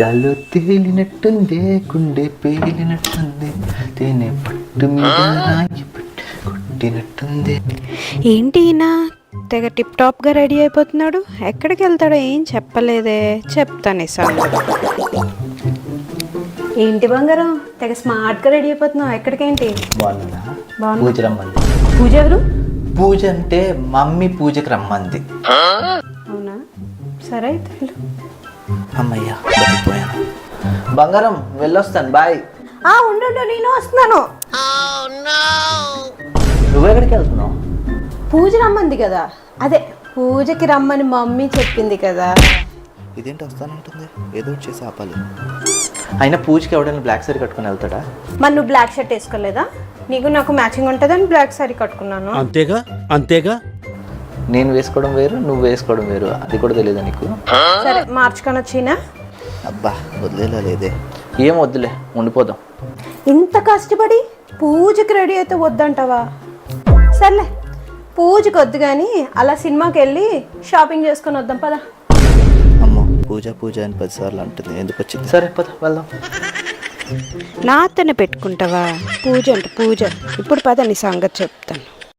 గాల్లో తేలినట్టుంది, గుండె పేలినట్టుంది, తేనె పట్టు మీద రాయి పట్టు కొట్టినట్టుంది. ఏంటి ఈయన తెగ టిప్ టాప్గా రెడీ అయిపోతున్నాడు? ఎక్కడికి వెళ్తాడో ఏం చెప్పలేదే. చెప్తాను సార్. ఏంటి బంగారం తెగ స్మార్ట్గా రెడీ అయిపోతున్నావు? ఎక్కడికేంటి? బాగున్నా? బాగున్నా. పూజ రమ్మంది. పూజ ఎవరు? పూజ అంటే మమ్మీ పూజకి రమ్మంది. అవునా, సరే అయితే వెళ్ళు. అమ్మయ్యా బతికిపోయాను. బంగారం వెళ్ళొస్తాను, బాయ్. ఉండు, నేను వస్తున్నాను. నువ్వెక్కడికి వెళ్తున్నావు? పూజ రమ్మంది కదా, అదే పూజకి రమ్మని మమ్మీ చెప్పింది కదా. ఇదేంటి వస్తానంటుంది, ఏదో ఒకటి చేసి ఆపాలి. అయినా పూజకి ఎవడైనా బ్లాక్ సారీ కట్టుకుని వెళ్తాడా? మరి నువ్వు బ్లాక్ షర్ట్ వేసుకోలేదా? నీకు నాకు మ్యాచింగ్ ఉంటుందని బ్లాక్ సారీ కట్టుకున్నాను. అంతేగా అంతేగా. నేను వేసుకోవడం వేరు, నువ్వు వేసుకోవడం వేరు, అది కూడా తెలియదా నీకు? సరే మార్చుకొని వచ్చినా. అబ్బా వదిలేలా లేదే. ఏం వద్దులే, ఉండిపోదాం. ఇంత కష్టపడి పూజకి రెడీ అయితే వద్దంటావా? సర్లే పూజకి వద్దు కానీ అలా సినిమాకి వెళ్ళి షాపింగ్ చేసుకొని వద్దాం పదా. అమ్మో పూజ పూజ అని 10 సార్లు అంటుంది, ఎందుకు వచ్చింది? సరే పద వెళ్దాం. నాతోనే పెట్టుకుంటావా పూజ అంటే పూజ? ఇప్పుడు పద నీ సంగతి చెప్తాను.